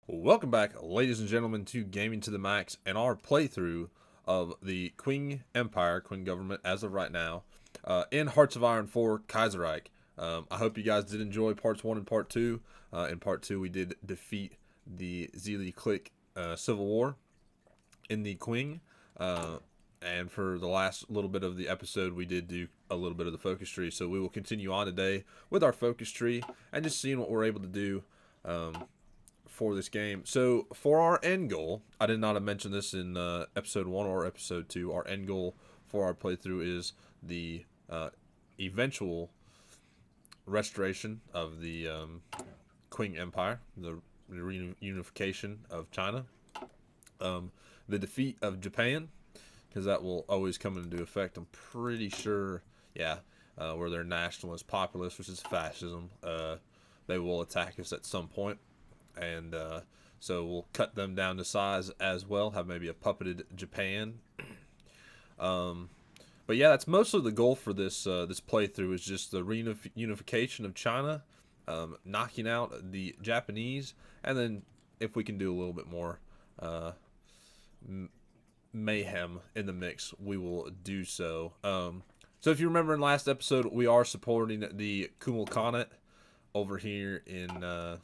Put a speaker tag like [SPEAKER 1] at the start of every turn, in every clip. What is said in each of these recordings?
[SPEAKER 1] Welcome back, ladies and gentlemen, to Gaming to the Max and our playthrough of the Qing Empire, Qing government, as of right now, in Hearts of Iron 4 Kaiserreich. I hope you guys did enjoy parts 1 and part 2. In part 2, we did defeat the Zili Click Civil War in the Qing. And for the last little bit of the episode, we did do a little bit of the focus tree. So we will continue on today with our focus tree and just seeing what we're able to do for this game. So for our end goal, I did not mention this in episode 1 or episode 2. Our end goal for our playthrough is the eventual restoration of the Qing Empire, the reunification of China, the defeat of Japan, because that will always come into effect. I'm pretty sure, yeah, where they're nationalist, populist, which is fascism. They will attack us at some point, and so we'll cut them down to size as well. Have maybe a puppeted Japan. But yeah, that's mostly the goal for this this playthrough, is just the reunification of China, knocking out the Japanese, and then if we can do a little bit more mayhem in the mix, we will do so. So if you remember in last episode, we are supporting the Kumul Khanate over here in the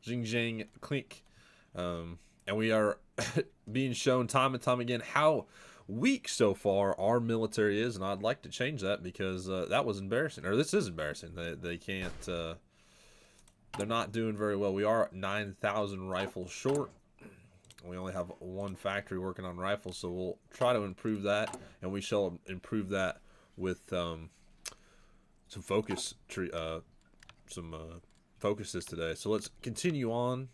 [SPEAKER 1] Xinjiang clique, and we are being shown time and time again how weak so far our military is, and I'd like to change that because that was embarrassing, or this is embarrassing. They can't, they're not doing very well. We are 9,000 rifles short. We only have one factory working on rifles, so we'll try to improve that, and we shall improve that with some focuses today. So let's continue on.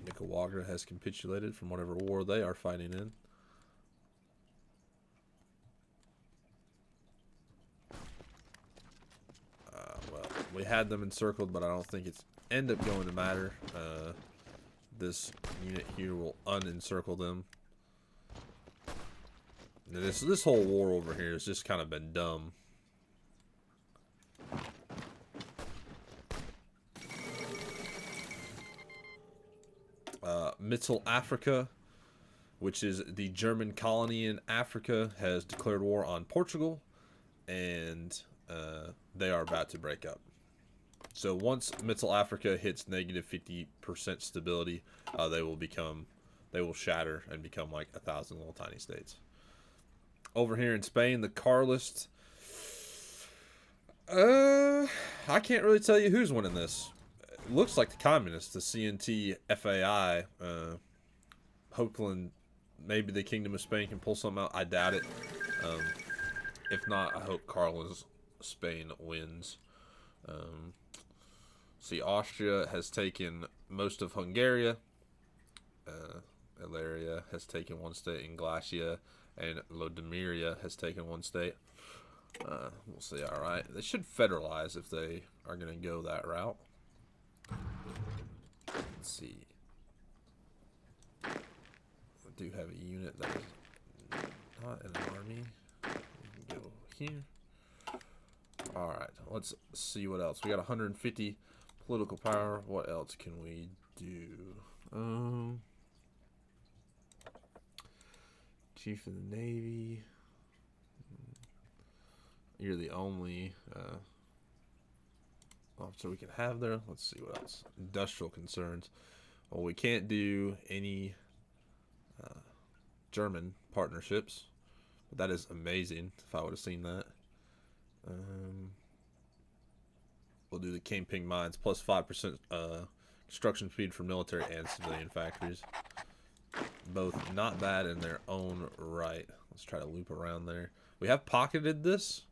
[SPEAKER 1] Nicaragua has capitulated from whatever war they are fighting in. Well, we had them encircled, but I don't think it's end up going to matter. This unit here will unencircle them. This whole war over here has just kind of been dumb. Mittel Africa, which is the German colony in Africa, has declared war on Portugal, and they are about to break up. So once Mittel Africa hits negative 50% stability, they will shatter and become like 1,000 little tiny states. Over here in Spain, the Carlist. I can't really tell you who's winning this. It looks like the communists, the CNT FAI. Hopefully, maybe the Kingdom of Spain can pull something out. I doubt it. If not, I hope Carlos Spain wins. See, Austria has taken most of Hungary. Ilaria has taken one state in Glacia, and Lodomeria has taken one state. We'll see. All right, they should federalize if they are going to go that route. Let's see. I do have a unit that is not an army. We can go here. All right, let's see what else. We got 150 political power. What else can we do? Chief of the Navy. You're the only officer we can have there. Let's see what else. Industrial concerns. Well, we can't do any German partnerships, but that is amazing if I would have seen that. We'll do the Camping Mines plus 5% construction speed for military and civilian factories. Both not bad in their own right. Let's try to loop around there. We have pocketed this.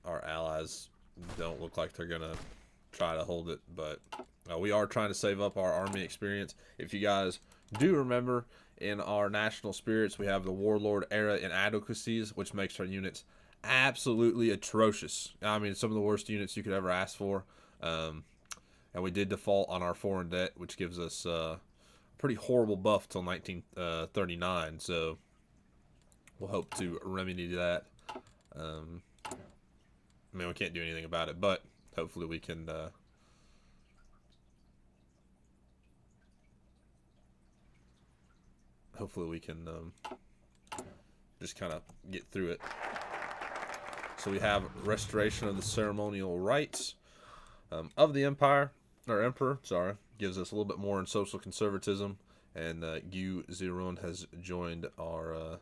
[SPEAKER 1] Our allies don't look like they're gonna try to hold it, but we are trying to save up our army experience. If you guys do remember, in our national spirits, we have the Warlord era Inadequacies, which makes our units absolutely atrocious. I mean, some of the worst units you could ever ask for. And we did default on our foreign debt, which gives us a pretty horrible buff till 1939. So we'll hope to remedy that. I mean, we can't do anything about it, but hopefully we can just kind of get through it. So we have restoration of the ceremonial rights of the empire, or emperor, sorry. Gives us a little bit more in social conservatism. And Gu Zirun has joined our,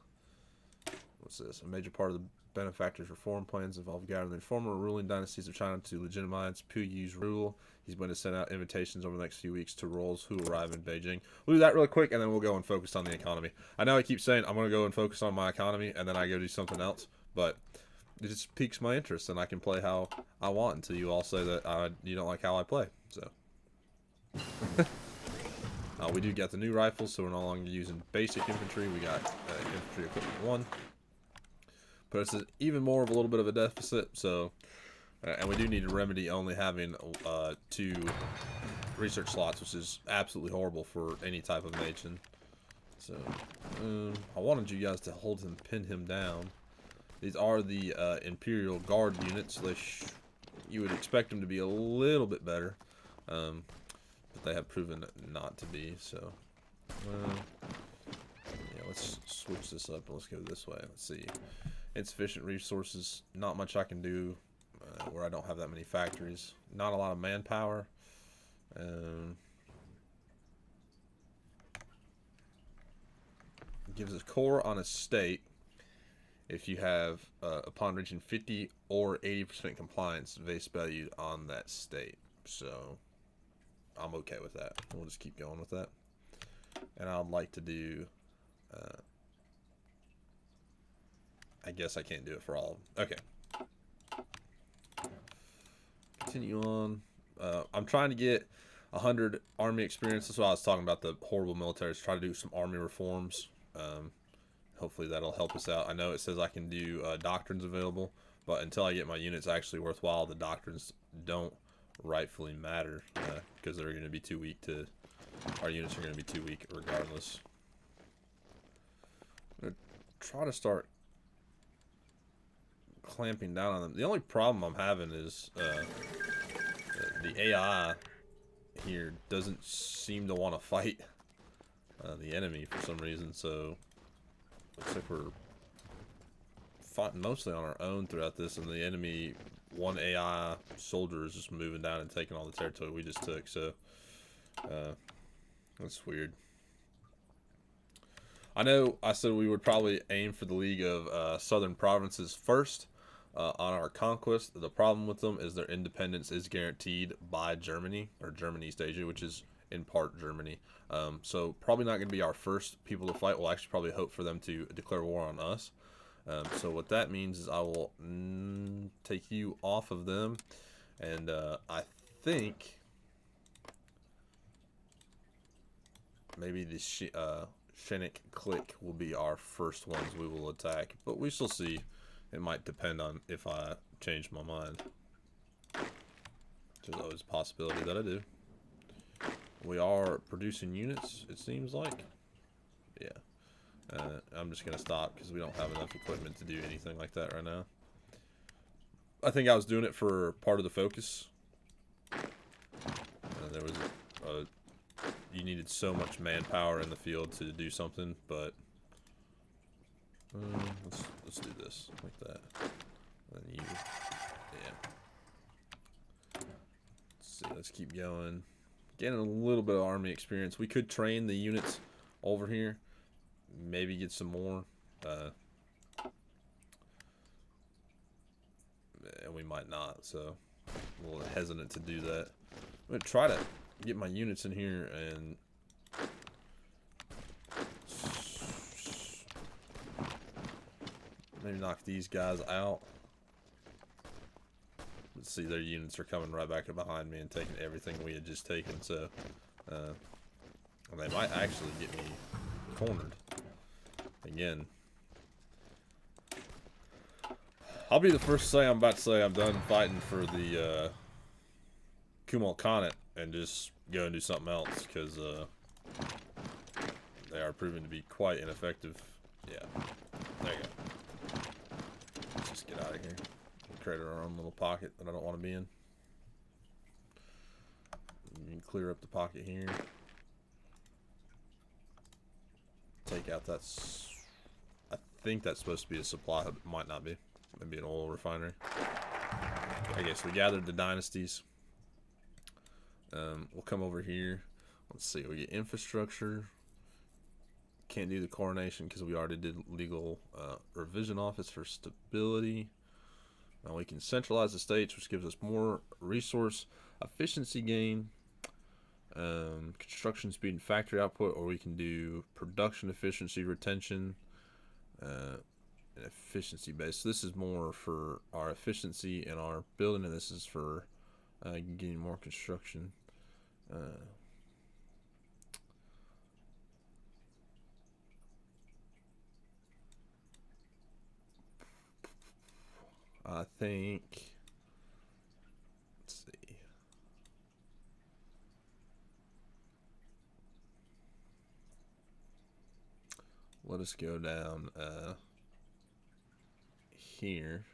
[SPEAKER 1] what's this? A major part of the benefactor's reform plans involve gathering the former ruling dynasties of China to legitimize Puyu's rule. He's going to send out invitations over the next few weeks to royals who arrive in Beijing. We'll do that really quick, and then we'll go and focus on the economy. I know I keep saying I'm going to go and focus on my economy, and then I go do something else, but it just piques my interest, and I can play how I want until you all say that you don't like how I play. So we do get the new rifles, so we're no longer using basic infantry. We got infantry equipment 1. But it's even more of a little bit of a deficit, so... and we do need to remedy only having 2 research slots, which is absolutely horrible for any type of nation. So, I wanted you guys to hold him, pin him down. These are the Imperial Guard units. So you would expect them to be a little bit better, but they have proven not to be. So, yeah, let's switch this up and let's go this way. Let's see. Insufficient resources. Not much I can do where I don't have that many factories. Not a lot of manpower. Gives us core on a state if you have, upon reaching 50 or 80% compliance, base valued on that state. So, I'm okay with that. We'll just keep going with that. And I'd like to do... I guess I can't do it for all of them. Okay. Continue on. I'm trying to get 100 army experience. That's what I was talking about, the horrible militaries. Try to do some army reforms. Hopefully that'll help us out. I know it says I can do doctrines available, but until I get my units actually worthwhile, the doctrines don't rightfully matter because they're going to be too weak to... Our units are going to be too weak regardless. I'm going to try to start clamping down on them. The only problem I'm having is the AI here doesn't seem to want to fight the enemy for some reason, so looks like we're fighting mostly on our own throughout this, and the enemy, one AI soldier is just moving down and taking all the territory we just took, so that's weird. I know I said we would probably aim for the League of Southern Provinces first on our conquest. The problem with them is their independence is guaranteed by Germany, or German East Asia, which is in part Germany. So probably not going to be our first people to fight. We'll actually probably hope for them to declare war on us. So what that means is I will take you off of them, and I think maybe the Shanxi clique will be our first ones we will attack, but we shall see. It might depend on if I change my mind. There's always a possibility that I do. We are producing units, it seems like. Yeah. I'm just going to stop because we don't have enough equipment to do anything like that right now. I think I was doing it for part of the focus. There was you needed so much manpower in the field to do something, but let's do this like that. And then yeah. Let's see. Let's keep going. Getting a little bit of army experience. We could train the units over here. Maybe get some more. And we might not. So I'm a little hesitant to do that. I'm gonna try to get my units in here and maybe knock these guys out. Let's see, their units are coming right back up behind me and taking everything we had just taken, so they might actually get me cornered again. I'll be the first to say I'm about to say I'm done fighting for the Kumul and just go and do something else, because they are proving to be quite ineffective. Yeah, there you go. Let's just get out of here. created our own little pocket that I don't want to be in. You can clear up the pocket here. Take out that's... I think that's supposed to be a supply hub. It might not be. Maybe an oil refinery. Okay, so we gathered the dynasties. We'll come over here. Let's see. We get infrastructure. Can't do the coronation because we already did legal revision office for stability. Now we can centralize the states, which gives us more resource efficiency gain, construction speed and factory output, or we can do production efficiency, retention, and efficiency base. So this is more for our efficiency and our building, and this is for getting more construction. I think, let's see. Let us go down here.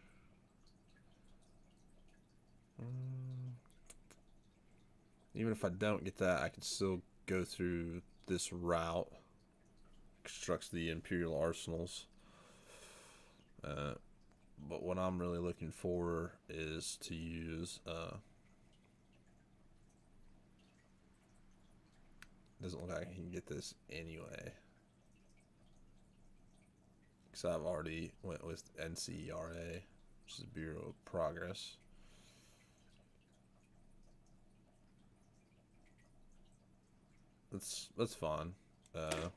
[SPEAKER 1] Even if I don't get that, I can still go through this route. Constructs the Imperial arsenals. But what I'm really looking for is to use doesn't look like I can get this anyway, because I've already went with NCERA, which is Bureau of Progress. That's fine. The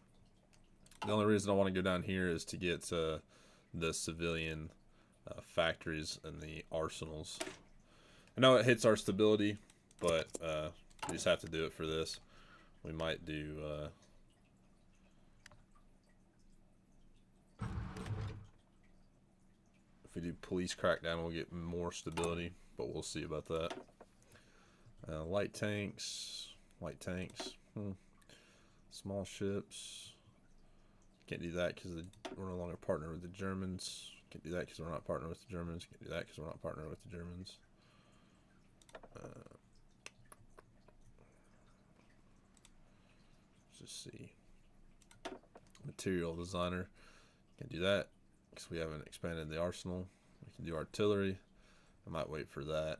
[SPEAKER 1] only reason I want to go down here is to get the civilian factories and the arsenals. I know it hits our stability, but we just have to do it for this. We might do if we do police crackdown, we'll get more stability, but we'll see about that. Light tanks, small ships. Can't do that because we're no longer partnered with the Germans. Can't do that because we're not partnered with the Germans. Can't do that because we're not partnered with the Germans. Let's just see. Material designer. Can't do that because we haven't expanded the arsenal. We can do artillery. I might wait for that.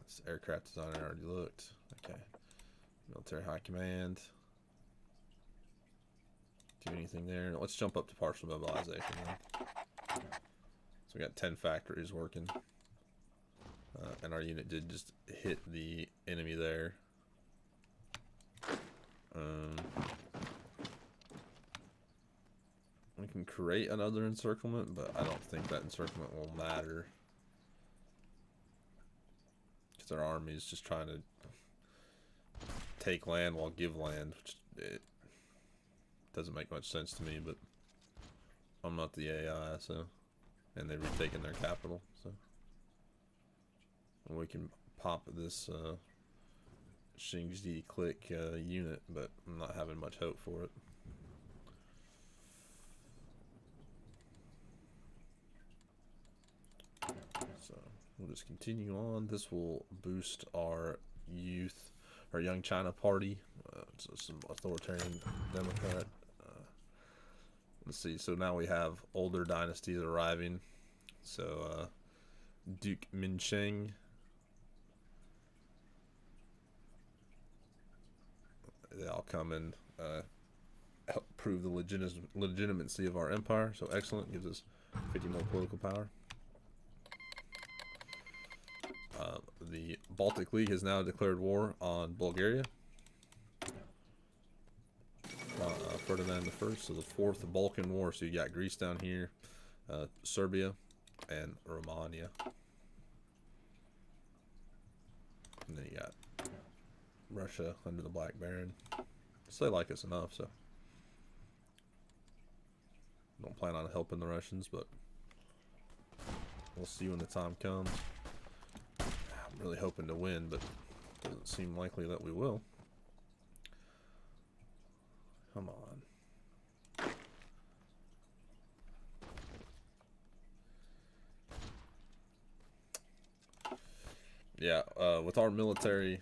[SPEAKER 1] This aircraft designer, I already looked. Okay. Military high command. Do anything there. Let's jump up to partial mobilization then. So we got 10 factories working, and our unit did just hit the enemy there. We can create another encirclement, but I don't think that encirclement will matter because our army is just trying to take land while give land, which it doesn't make much sense to me, but I'm not the AI, so... And they've retaken their capital, so... And we can pop this Shanxi click unit, but I'm not having much hope for it. So, we'll just continue on. This will boost our youth, our Young China Party. So some authoritarian Democrat. Let's see, so now we have older dynasties arriving. So, Duke Minsheng. They all come and help prove the legitimacy of our empire. So excellent, gives us 50 more political power. The Baltic League has now declared war on Bulgaria. Ferdinand I, so the Fourth Balkan War. So you got Greece down here, Serbia, and Romania. And then you got Russia under the Black Baron. So they like us enough, so don't plan on helping the Russians, but we'll see when the time comes. I'm really hoping to win, but it doesn't seem likely that we will. Come on. Yeah, with our military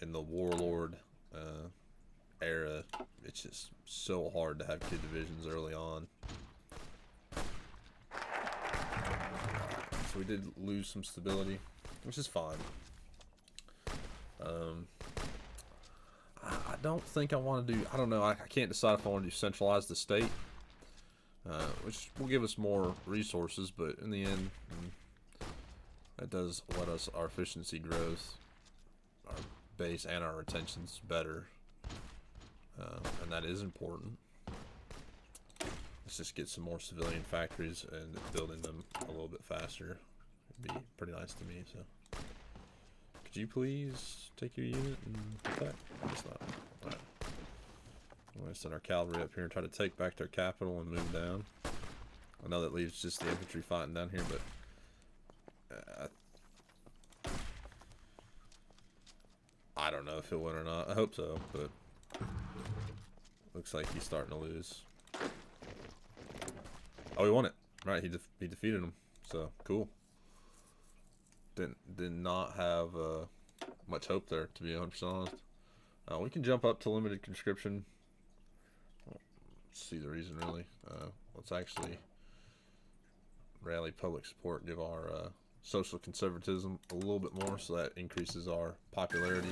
[SPEAKER 1] in the warlord era, it's just so hard to have kid divisions early on. So we did lose some stability, which is fine. I don't think I want to do. I don't know. I can't decide if I want to do centralize the state, which will give us more resources, but in the end, that does let us our efficiency growth, our base, and our retention's better, and that is important. Let's just get some more civilian factories and building them a little bit faster. It'd be pretty nice to me. So, could you please take your unit and attack? It's not. All right. I'm going to send our cavalry up here and try to take back their capital and move down. I know that leaves just the infantry fighting down here, but I don't know if he'll win or not. I hope so, but looks like he's starting to lose. Oh, he won it. Right, he defeated him. So cool. Did not have much hope there, to be 100% honest. We can jump up to limited conscription. See the reason really. Let's actually rally public support, give our social conservatism a little bit more, so that increases our popularity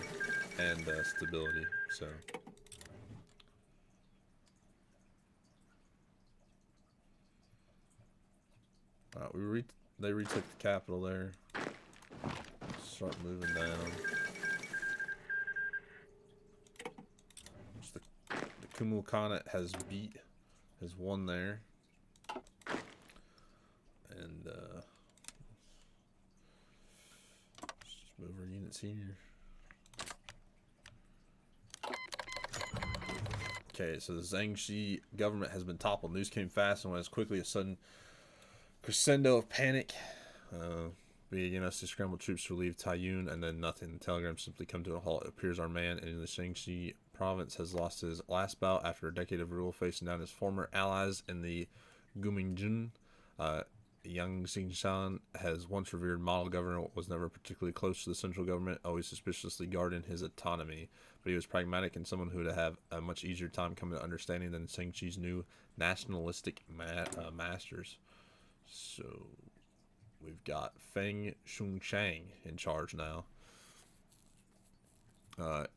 [SPEAKER 1] and stability. So they retook the capital there. Start moving down. The Kumul Khanate has won there. And let's just move our units here. Okay, so the Shanxi government has been toppled. News came fast and went as quickly as sudden crescendo of panic. Begging us to scramble troops to relieve Taiyun, and then nothing. The telegram simply come to a halt. It appears our man in the Shanxi province has lost his last bout after a decade of rule, facing down his former allies in the Gumingjun. Yang Xingshan has once revered model governor, was never particularly close to the central government, always suspiciously guarding his autonomy. But he was pragmatic and someone who would have a much easier time coming to understanding than Shanxi's new nationalistic masters. So we've got Feng Shunshang in charge now.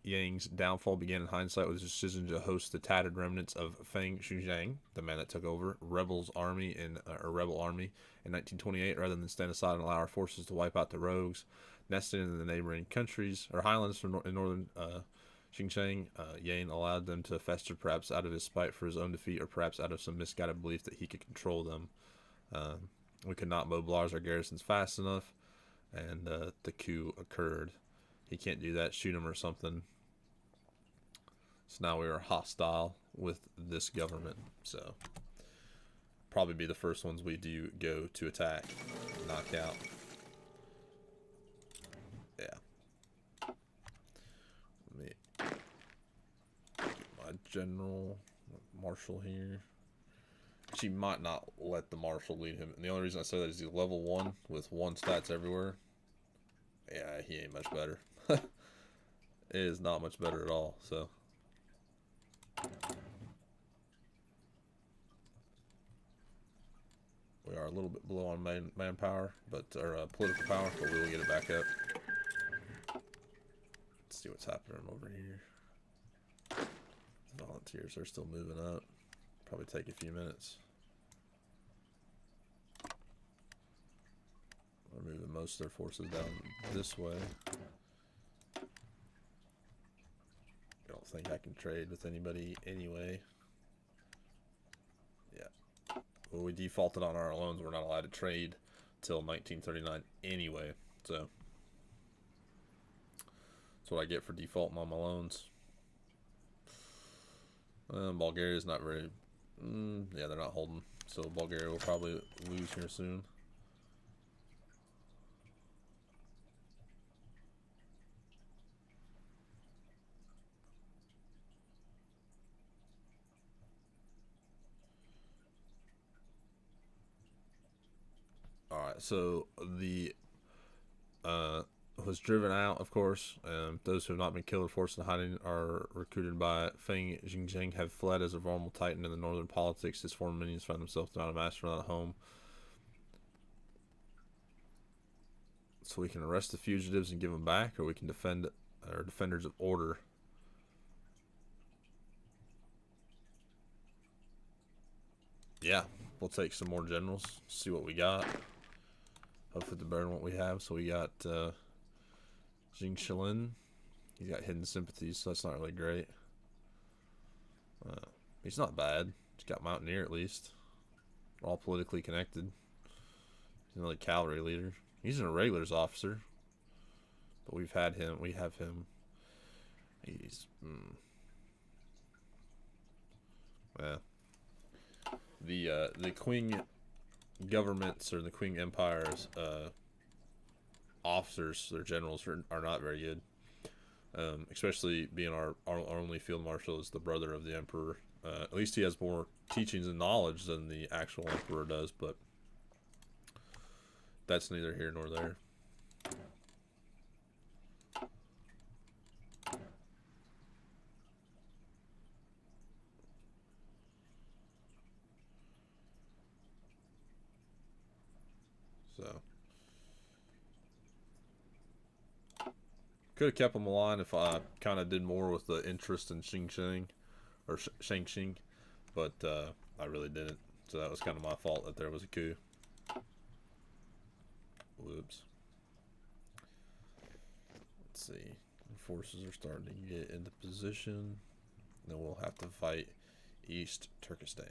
[SPEAKER 1] Yang's downfall began in hindsight with his decision to host the tattered remnants of Feng Shunshang, the man that took over rebel army in 1928, rather than stand aside and allow our forces to wipe out the rogues nesting in the neighboring countries or highlands in northern Xinjiang. Yang allowed them to fester, perhaps out of his spite for his own defeat, or perhaps out of some misguided belief that he could control them. We could not mobilize our garrisons fast enough, and the coup occurred. He can't do that, shoot him or something. So now we are hostile with this government. So probably be the first ones we do go to attack, knock out. Yeah. Let me get my general marshal here. She might not let the marshal lead him. And the only reason I say that is he's level 1 with 1 stats everywhere. Yeah, he ain't much better. It is not much better at all. So we are a little bit below on manpower, but or political power, but we will get it back up. Let's see what's happening over here. Volunteers are still moving up. Probably take a few minutes. We're moving most of their forces down this way. I don't think I can trade with anybody anyway. Yeah. Well, we defaulted on our loans. We're not allowed to trade till 1939 anyway. So that's what I get for defaulting on my loans. Bulgaria's not very... yeah, they're not holding. So Bulgaria will probably lose here soon. Alright, so the was driven out, of course. Those who have not been killed or forced into hiding are recruited by Feng Jingjing, have fled as a vulnerable titan in the northern politics. His former minions found themselves without a master, without a home. So we can arrest the fugitives and give them back, or we can defend our defenders of order. Yeah, we'll take some more generals, see what we got. Hopefully the better than what we have. So we got Jing Shilin. He's got hidden sympathies, so that's not really great. He's not bad. He's got Mountaineer at least. We're all politically connected. He's another cavalry leader. He's an irregulars officer. But we have him. He's yeah. The Qing governments or the Qing Empire's officers, their generals are not very good. Especially being our only field marshal is the brother of the emperor. At least he has more teachings and knowledge than the actual emperor does, but that's neither here nor there. So could have kept him alive if I kind of did more with the interest in Shanxi or Shanxi, but I really didn't. So that was kind of my fault that there was a coup. Whoops. Let's see. Forces are starting to get into position. Then we'll have to fight East Turkestan.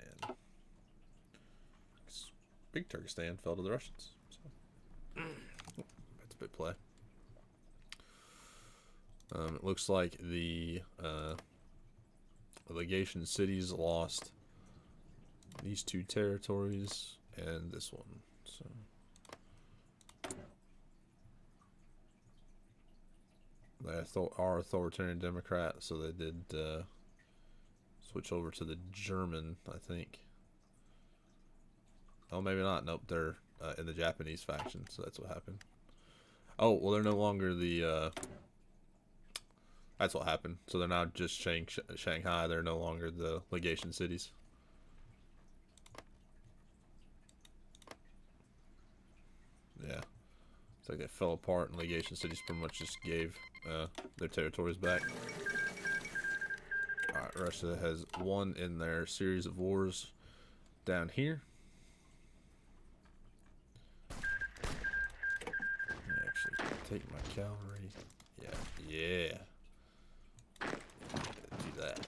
[SPEAKER 1] Big Turkestan fell to the Russians. So. That's a big play. It looks like the legation cities lost these two territories and this one. So they are authoritarian Democrat, so they did switch over to the German, I think. Oh, maybe not. Nope, they're in the Japanese faction, so that's what happened. Oh, well, they're no longer the... that's what happened. So they're now just Shanghai. They're no longer the legation cities. Yeah. It's like they fell apart and legation cities pretty much just gave their territories back. Alright, Russia has won in their series of wars down here. Actually, take my cavalry. Yeah. Do that.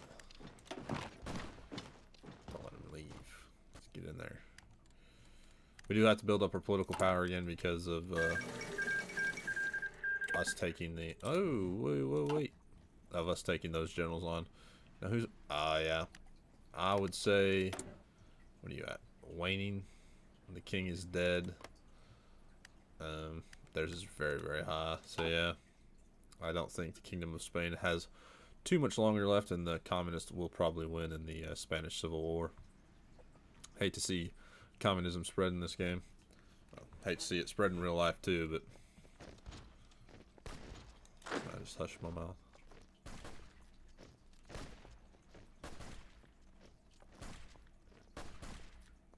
[SPEAKER 1] Don't let him leave. Let's get in there. We do have to build up our political power again because of us taking the... Oh, wait. Of us taking those generals on. Now who's... yeah. I would say... What are you at? Waning. The king is dead. Theirs is very, very high. So yeah. I don't think the Kingdom of Spain has too much longer left, and the communists will probably win in the Spanish Civil War. Hate to see communism spread in this game. Hate to see it spread in real life too, but I just hushed my mouth.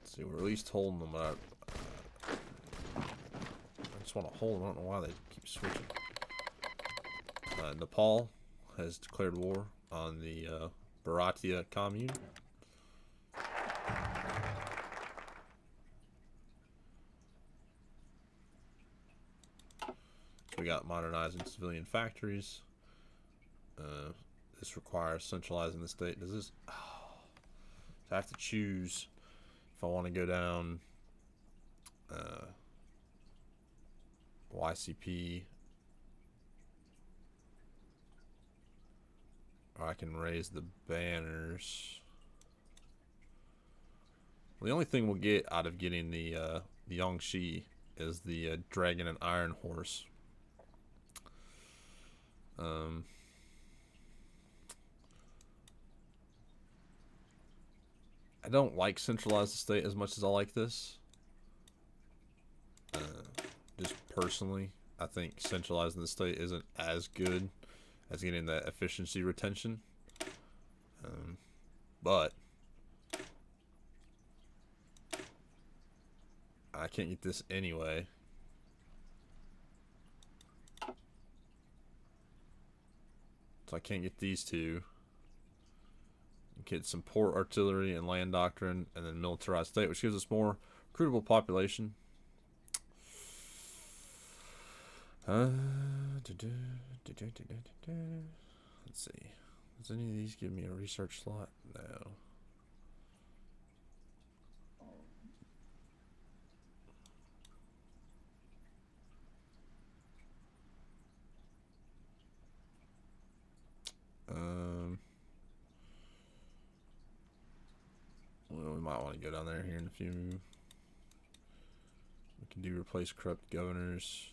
[SPEAKER 1] Let's see, we're at least holding them. I just want to hold them. I don't know why they keep switching. Nepal has declared war on the Bharatiya commune. So we got modernizing civilian factories. This requires centralizing the state. Does this... Oh, so I have to choose if I want to go down YCP, or I can raise the banners. Well, the only thing we'll get out of getting the Yangshi is the Dragon and Iron Horse. I don't like centralize the state as much as I like this. Just personally, I think centralizing the state isn't as good as getting that efficiency retention. But I can't get this anyway. So I can't get these two. Get some port artillery and land doctrine, and then militarized state, which gives us more recruitable population. Let's see. Does any of these give me a research slot? No. Well, we might want to go down there here in a few. We can do replace corrupt governors.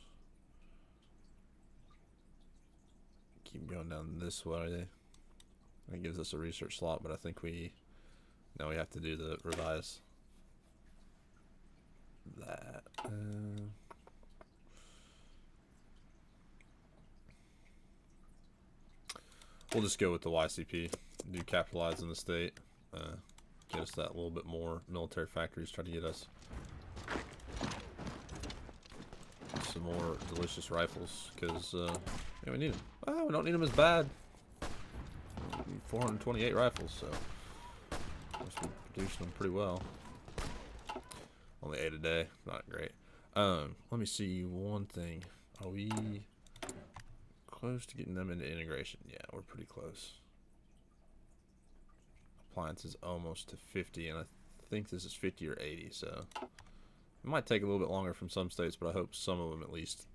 [SPEAKER 1] Keep going down this way. That gives us a research slot, but I think we have to do the revise that. We'll just go with the YCP. Do capitalize in the state. Get us that little bit more military factories. Try to get us some more delicious rifles, because yeah, we need them. Oh, we don't need them as bad. We need 428 rifles, so we're producing them pretty well. Only 8 a day, not great. Let me see one thing. Are we close to getting them into integration? Yeah, we're pretty close. Appliances almost to 50, and I think this is 50 or 80, so it might take a little bit longer from some states, but I hope some of them at least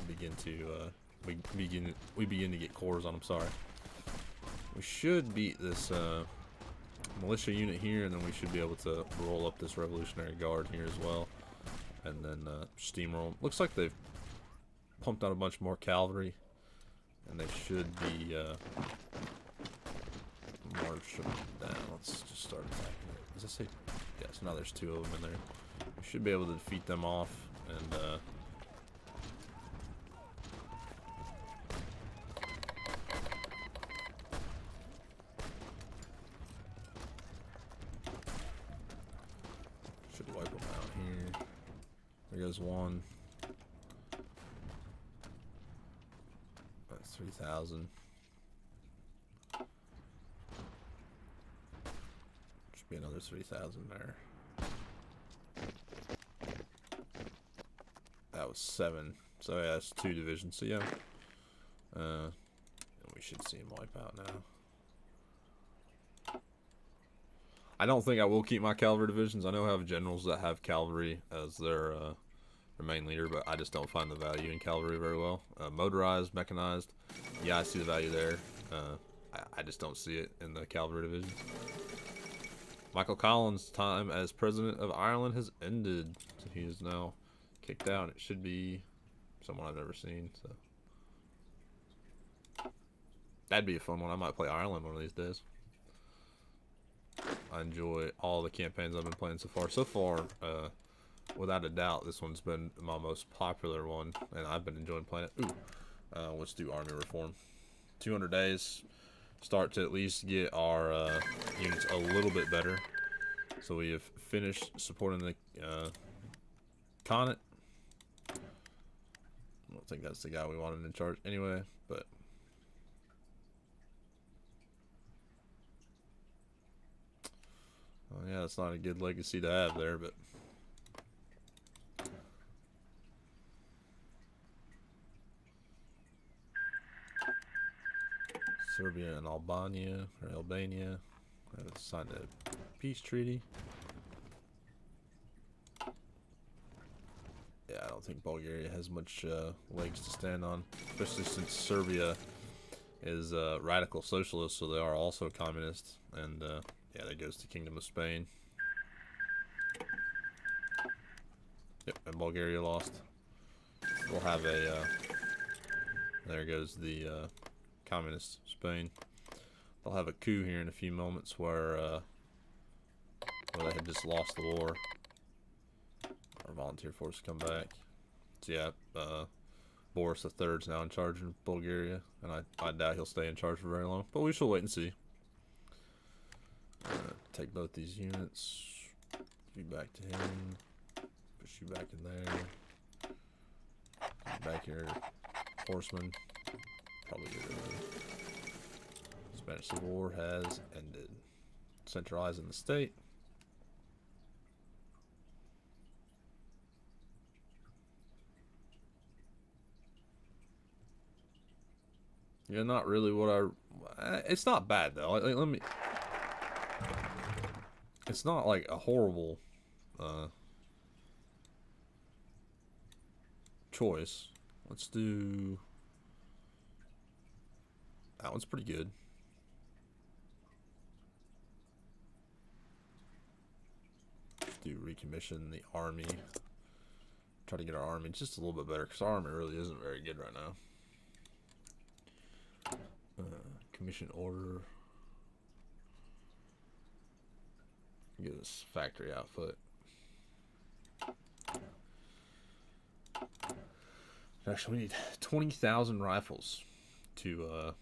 [SPEAKER 1] begin to get cores on them. Sorry. We should beat this militia unit here, and then we should be able to roll up this Revolutionary Guard here as well, and then steamroll. Looks like they've pumped out a bunch more cavalry, and they should be marching down. Let's just start attacking it. Does that say? Yes, now there's 2 of them in there. We should be able to defeat them off, and should wipe them out here. There goes one. That's 3,000. Should be another 3,000 there. That was 7. So yeah, that's 2 divisions. So yeah, we should see him wipe out now. I don't think I will keep my cavalry divisions. I know I have generals that have cavalry as their main leader, but I just don't find the value in cavalry very well. Motorized, mechanized, yeah, I see the value there. I just don't see it in the cavalry divisions. Michael Collins' time as president of Ireland has ended. So he is now kicked out. It should be someone I've never seen. So that'd be a fun one. I might play Ireland one of these days. I enjoy all the campaigns I've been playing so far. So far, without a doubt, this one's been my most popular one, and I've been enjoying playing it. Ooh, let's do army reform. 200 days. Start to at least get our units a little bit better. So we have finished supporting the Connaught. I don't think that's the guy we wanted in charge anyway, but well, yeah, it's not a good legacy to have there, but Serbia and Albania have signed a peace treaty. Yeah, I don't think Bulgaria has much legs to stand on, especially since Serbia is radical socialist, so they are also communist. And yeah, that goes to Kingdom of Spain. Yep, and Bulgaria lost. We'll have a there goes the communist Spain. They'll have a coup here in a few moments where they had just lost the war. our volunteer force come back. So yeah, Boris III is now in charge in Bulgaria, and I doubt he'll stay in charge for very long, but we shall wait and see. Take both these units, you back to him, push you back in there, back here, horsemen, probably Spanish Civil War has ended. Centralizing the state. Yeah, not really what it's not bad though. Let me. It's not like a horrible choice. Let's do. That one's pretty good. Let's do recommission the army. Try to get our army just a little bit better because our army really isn't very good right now. Commission order. Get this factory output. Actually, we need 20,000 rifles to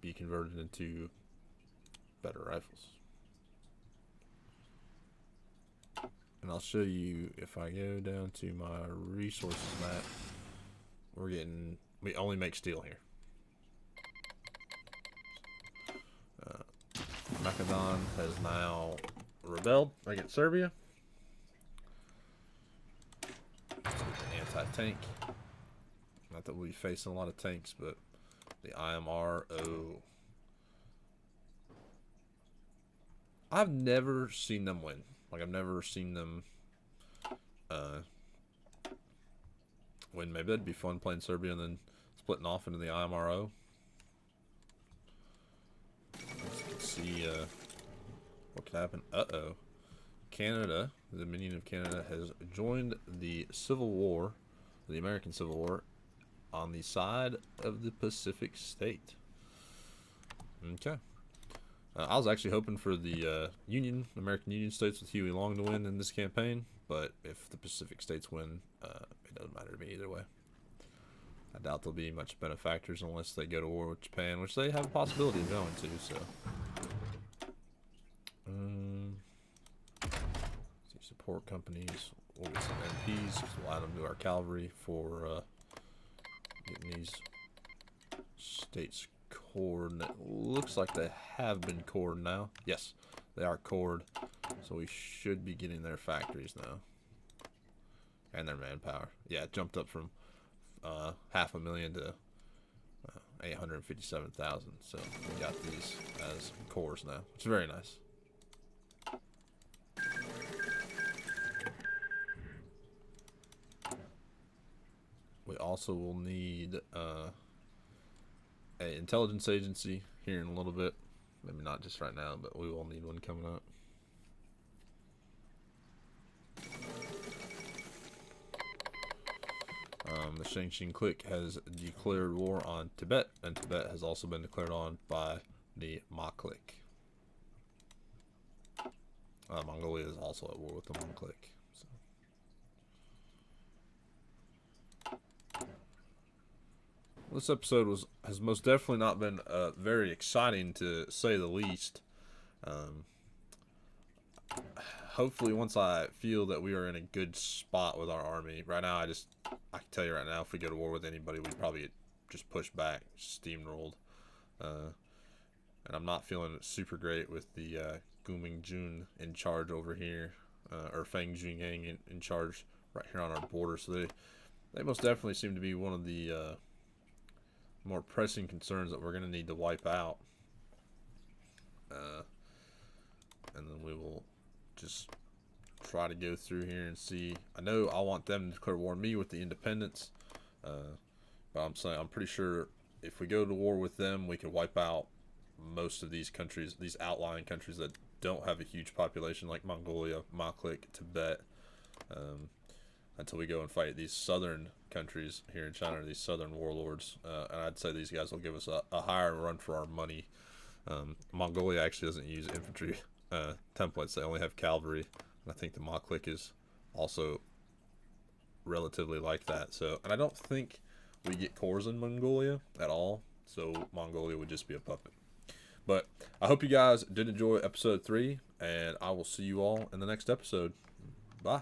[SPEAKER 1] be converted into better rifles. And I'll show you if I go down to my resources map. We only make steel here. Macedon has now rebelled against Serbia. Anti-tank. Not that we'll be facing a lot of tanks, but the IMRO. I've never seen them win. Like, I've never seen them win. Maybe that'd be fun playing Serbia and then splitting off into the IMRO. Let's see what could happen. Uh-oh. Canada, the Dominion of Canada, has joined the Civil War, the American Civil War, on the side of the Pacific State. Okay. I was actually hoping for the American Union states with Huey Long to win in this campaign, but if the Pacific states win, it doesn't matter to me either way. I doubt there'll be much benefactors unless they go to war with Japan, which they have a possibility of going to, so. Support companies. We'll get some MPs, because we'll add them to our cavalry for getting these states cored. And it looks like they have been cored now. Yes, they are cored. So we should be getting their factories now. And their manpower. Yeah, it jumped up from 500,000 to 857,000. So we got these as cores now, which is very nice. We also will need an intelligence agency here in a little bit. Maybe not just right now, but we will need one coming up. The Shanxi clique has declared war on Tibet, and Tibet has also been declared on by the Ma clique. Mongolia is also at war with the Mon clique. This episode has most definitely not been very exciting, to say the least. Hopefully, once I feel that we are in a good spot with our army. Right now, I can tell you right now, if we go to war with anybody, we'd probably get just pushed back, steamrolled. And I'm not feeling super great with the Guming Jun in charge over here, or Feng Jungyang in charge right here on our border. So they most definitely seem to be one of the more pressing concerns that we're going to need to wipe out. And then we will just try to go through here and see. I know I want them to declare war on me with the independence, but I'm pretty sure if we go to war with them, we can wipe out most of these countries, these outlying countries that don't have a huge population, like Mongolia, Ma clique, Tibet, until we go and fight these southern countries here in China, these southern warlords. And I'd say these guys will give us a higher run for our money. Mongolia actually doesn't use infantry templates. They only have cavalry. And I think the Ma clique is also relatively like that. So, and I don't think we get cores in Mongolia at all. So Mongolia would just be a puppet. But I hope you guys did enjoy episode 3, and I will see you all in the next episode. Bye.